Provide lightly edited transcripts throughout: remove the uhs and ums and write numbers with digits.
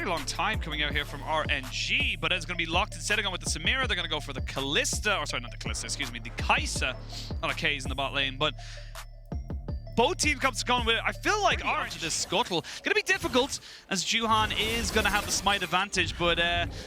long time coming out here from RNG, but it's going to be locked instead of going with the Samira. They're going to go for the Kalista, or sorry, not the Kalista, excuse me, the Kai'Sa. A lot of K's in the bot lane, but both teams comes going with it. I feel like RNG to this scuttle going to be difficult as Juhan is going to have the smite advantage, but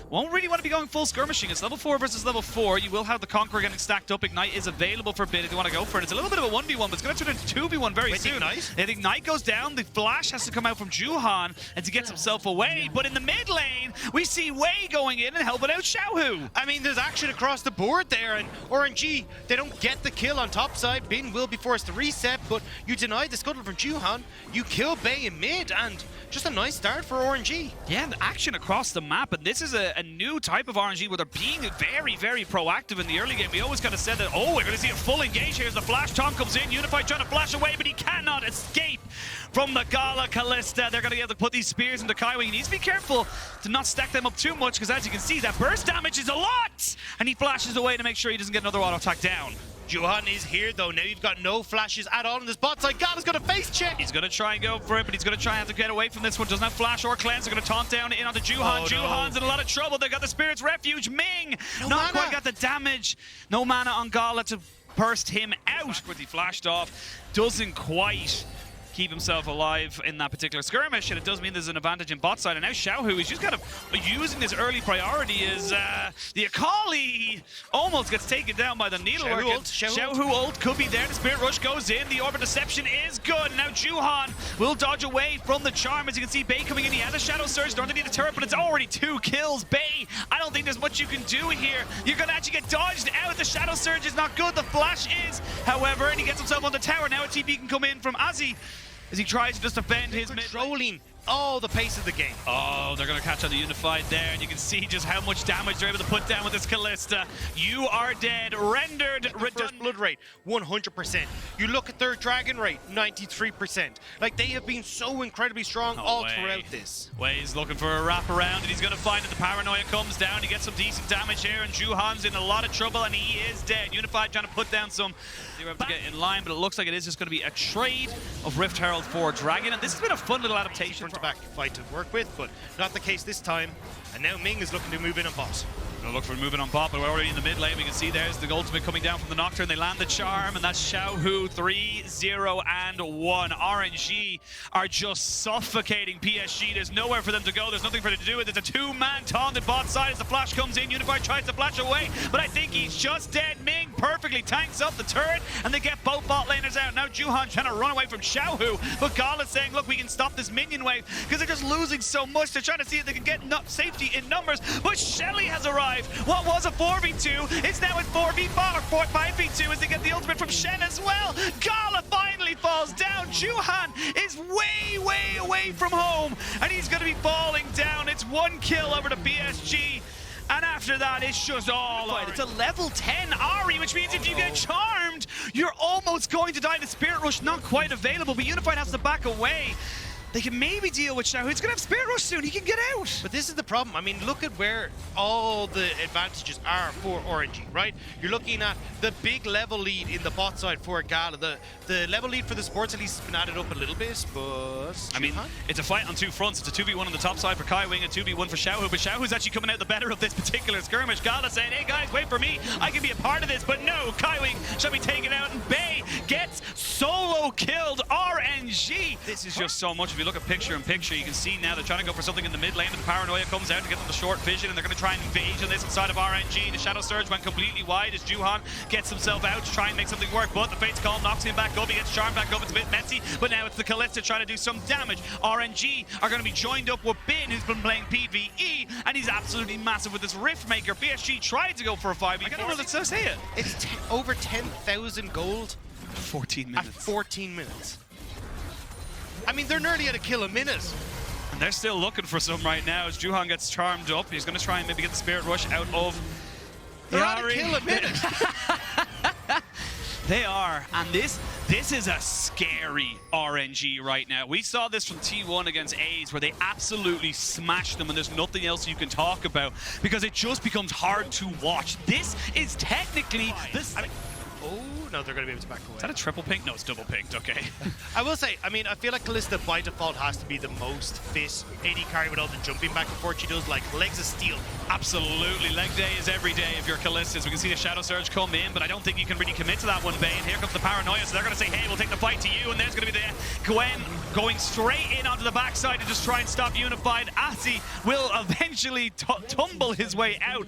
won't really want to be going full skirmishing. It's level 4 versus level 4. You will have the Conqueror getting stacked up. Ignite is available for a bit if you want to go for it. It's a little bit of a 1v1, but it's going to turn into 2v1 very soon. Ignite? And Ignite goes down. The flash has to come out from Juhan and to get himself away. But in the mid lane, we see Wei going in and helping out Xiaohu. I mean, there's action across the board there, and RNG, they don't get the kill on top side. Bin will be forced to reset, but you deny the scuttle from Juhan, you kill Bay in mid, and just a nice start for RNG. Yeah, the action across the map, and this is a new type of RNG where they're being very, very proactive in the early game. We always kind of said that, oh, we're going to see a full engage here as the flash. Tom comes in, Unified trying to flash away, but he cannot escape from the Gala Kalista. They're going to be able to put these spears into Kaiwing. He needs to be careful to not stack them up too much, because as you can see, that burst damage is a lot, and he flashes away to make sure he doesn't get another auto attack down. Juhan is here though. Now you've got no flashes at all in this bot side. Gala's got a face check. He's going to try and go for it, but he's going to try and have to get away from this one. Doesn't have flash or cleanse. They're going to taunt down in onto Juhan. Juhan's in a lot of trouble. They got the Spirit's Refuge. Ming not quite got the damage. No mana on Gala to burst him out. He flashed off. Doesn't quite keep himself alive in that particular skirmish, and it does mean there's an advantage in bot side. And now Xiaohu is just kind of using this early priority as the Akali almost gets taken down by the needlework. Xiaohu ult could be there. The Spirit Rush goes in. The Orbit Deception is good. Now Juhan will dodge away from the charm. As you can see, Bay coming in. He has a Shadow Surge. Don't need a turret, but it's already 2 kills. Bay, I don't think there's much you can do here. You're going to actually get dodged out. The Shadow Surge is not good. The flash is, however, and he gets himself on the tower. Now a TP can come in from Azzy as he tries to just defend his controlling all the pace of the game. Oh, they're going to catch on the Unified there, and you can see just how much damage they're able to put down with this Kalista. You are dead. Rendered. First blood rate, 100%. You look at their dragon rate, 93%. Like, they have been so incredibly strong all throughout this. Wei's looking for a wraparound, and he's going to find it. The Paranoia comes down. He gets some decent damage here, and Juhan's in a lot of trouble, and he is dead. Unified trying to put down some. They were able to get in line, but it looks like it is just going to be a trade of Rift Herald for Dragon, and this has been a fun little adaptation. Back fight to work with, but not the case this time. And now Ming is looking to move in on bot. Gonna look for moving on bot, but we're already in the mid lane. We can see there's the ultimate coming down from the Nocturne. They land the charm, and that's Xiaohu 3-0-1. RNG are just suffocating PSG. There's nowhere for them to go. There's nothing for them to do with it. It's a 2-man taunt at bot side as the flash comes in. Unified tries to flash away, but I think he's just dead. Ming perfectly tanks up the turret, and they get both bot laners out. Now Juhan trying to run away from Xiaohu, but Gala is saying, look, we can stop this minion wave because they're just losing so much. They're trying to see if they can get safety in numbers, but Shelly has arrived. What was a 4v2 is now at 4v5 or 5v2 as they get the ultimate from Shen as well. Gala finally falls down. Juhan is way, way away from home, and he's going to be falling down. It's 1 kill over to PSG. And after that, it's just all right. It's a level 10 Ari, which means if you get charmed, you're almost going to die. The Spirit Rush not quite available, but Unified has to back away. They can maybe deal with Xiao. He's going to have Spirit Rush soon. He can get out. But this is the problem. I mean, look at where all the advantages are for RNG, right? You're looking at the big level lead in the bot side for Gala. The level lead for the sports at least has been added up a little bit, but I mean, it's a fight on 2 fronts. It's a 2v1 on the top side for Kaiwing, a 2v1 for Xiaohu, but Xiaohu's actually coming out the better of this particular skirmish. Gala saying, hey guys, wait for me. I can be a part of this, but no, Kaiwing shall be taken out, and Bay gets solo killed. RNG. This is just so much. If you look at picture-in-picture, you can see now they're trying to go for something in the mid lane, but the Paranoia comes out to get them the short vision, and they're going to try and engage on this inside of RNG. The Shadow Surge went completely wide as Juhan gets himself out to try and make something work, but the Fate's Call knocks him back up. He gets charmed back up. It's a bit messy, but now it's the Kalista trying to do some damage. RNG are going to be joined up with Bin, who's been playing PvE, and he's absolutely massive with this Rift Maker. PSG tried to go for a 5v4. I don't know what it says here. It's over 10,000 gold. 14 minutes. At 14 minutes. I mean, they're nearly at a kill a minute. And they're still looking for some right now as Juhan gets charmed up. He's going to try and maybe get the Spirit Rush out of They're at a kill a minute. They are, and this is a scary RNG right now. We saw this from T1 against A's where they absolutely smashed them, and there's nothing else you can talk about because it just becomes hard to watch. This is technically this. Oh, no, they're going to be able to back away. Is that a triple pink? No, it's double pinked, okay. I will say, I mean, I feel like Kalista by default has to be the most fit AD carry with all the jumping back and forth she does, like legs of steel. Absolutely. Leg day is every day if you're Kalista. We can see the Shadow Surge come in, but I don't think you can really commit to that one, Bane. Here comes the Paranoia, so they're going to say, hey, we'll take the fight to you, and there's going to be the Gwen going straight in onto the backside to just try and stop Unified. Asi will eventually tumble his way out.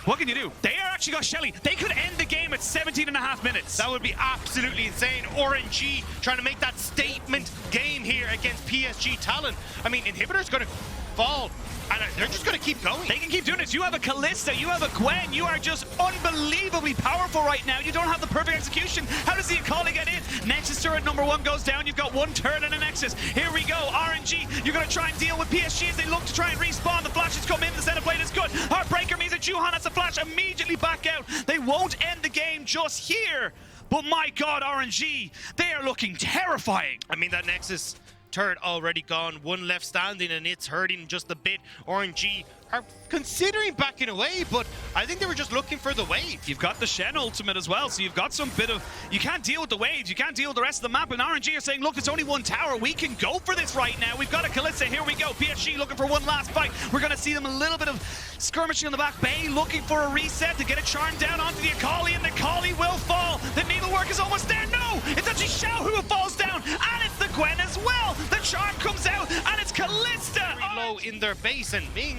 What can you do? They are actually got Shelly. They could end the game at 17.5 minutes. That would be absolutely insane. RNG trying to make that statement game here against PSG Talon. I mean, Inhibitor's going to fall, and they're just going to keep going. They can keep doing this. You have a Kalista, you have a Gwen. You are just unbelievably powerful right now. You don't have the perfect execution. How does the Akali get in? Nexus turret number 1 goes down. You've got one turret and a Nexus. Here we go. RNG, you're going to try and deal with PSG as they look to try and respawn. The flashes come in. The center plate is good. Heartbreaker means that Juhan has a flash immediately back out. They won't end the game just here. But my God, RNG, they are looking terrifying. I mean, that Nexus turret already gone, one left standing, and it's hurting just a bit. RNG are considering backing away, but I think they were just looking for the wave. You've got the Shen ultimate as well, so you've got some bit of... You can't deal with the waves, you can't deal with the rest of the map, and RNG are saying, look, it's only one tower, we can go for this right now. We've got a Kalista, here we go. PSG looking for one last fight. We're going to see them a little bit of skirmishing on the back. Bay looking for a reset to get a charm down onto the Akali, and the Akali will fall. The needlework is almost there. No! It's actually Xiao who falls down, and it's the Gwen as well. The charm comes out, and it's Kalista. Very low in their base, and Ming...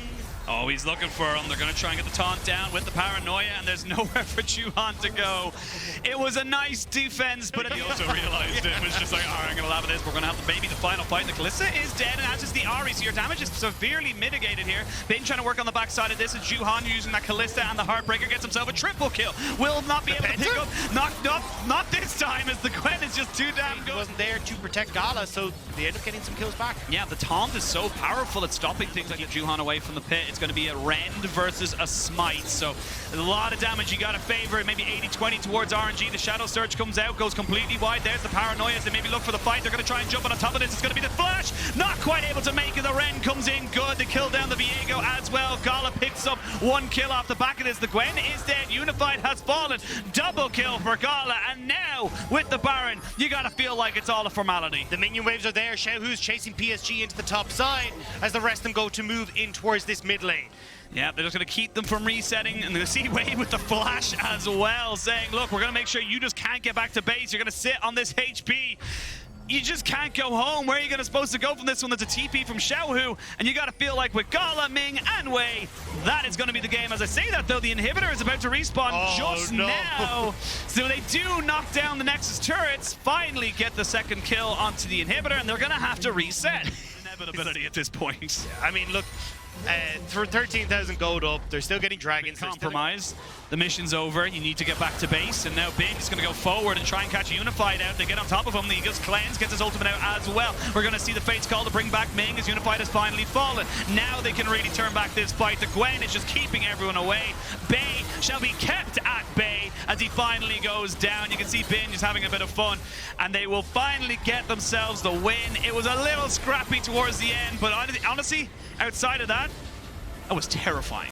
Oh, he's looking for him. They're going to try and get the taunt down with the Paranoia, and there's nowhere for Juhan to go. It was a nice defense, but he also realized it was just like, all right, I'm going to laugh at this. We're going to have maybe the final fight. The Kalista is dead, and as is the Ahri, so your damage is severely mitigated here. Been trying to work on the backside of this, and Juhan using that Kalista, and the Heartbreaker gets himself a triple kill. Will not be able to pick up. Not this time, as the Gwen is just too damn good. He wasn't there to protect Gala, so they end up getting some kills back. Yeah, the taunt is so powerful at stopping things like Juhan away from the pit. It's going to be a Rend versus a Smite, so a lot of damage you got to favor. Maybe 80-20 towards RNG. The Shadow Surge comes out, goes completely wide. There's the Paranoia. They maybe look for the fight. They're going to try and jump on top of this. It's going to be the Flash. Not quite able to make it. The Rend comes in good to kill down the Viego as well. Gala picks up one kill off the back of this. The Gwen is dead. Unified has fallen. Double kill for Gala, and now with the Baron, you got to feel like it's all a formality. The minion waves are there. Xiaohu's chasing PSG into the top side as the rest of them go to move in towards this mid lane. Yeah, they're just going to keep them from resetting, and they're going to see Wade with the flash as well, saying, look, we're going to make sure you just can't get back to base. You're going to sit on this HP. You just can't go home. Where are you supposed to go from this one? There's a TP from Xiaohu, and you got to feel like with Gala, Ming, and Wei, that is going to be the game. As I say that, though, the Inhibitor is about to respawn now. So they do knock down the Nexus turrets, finally get the second kill onto the Inhibitor, and they're going to have to reset. Inevitability at this point. I mean, look, for 13,000 gold up, they're still getting dragons. Compromise. The mission's over. You need to get back to base, and now Bing is going to go forward and try and catch Unified out. They get on top of him. The Eagles cleanse, gets his ultimate out as well. We're going to see the Fates call to bring back Ming as Unified has finally fallen. Now they can really turn back this fight. The Gwen is just keeping everyone away. Bay shall be kept at bay as he finally goes down. You can see Bin just having a bit of fun, and they will finally get themselves the win. It was a little scrappy towards the end, but honestly, outside of that, that was terrifying.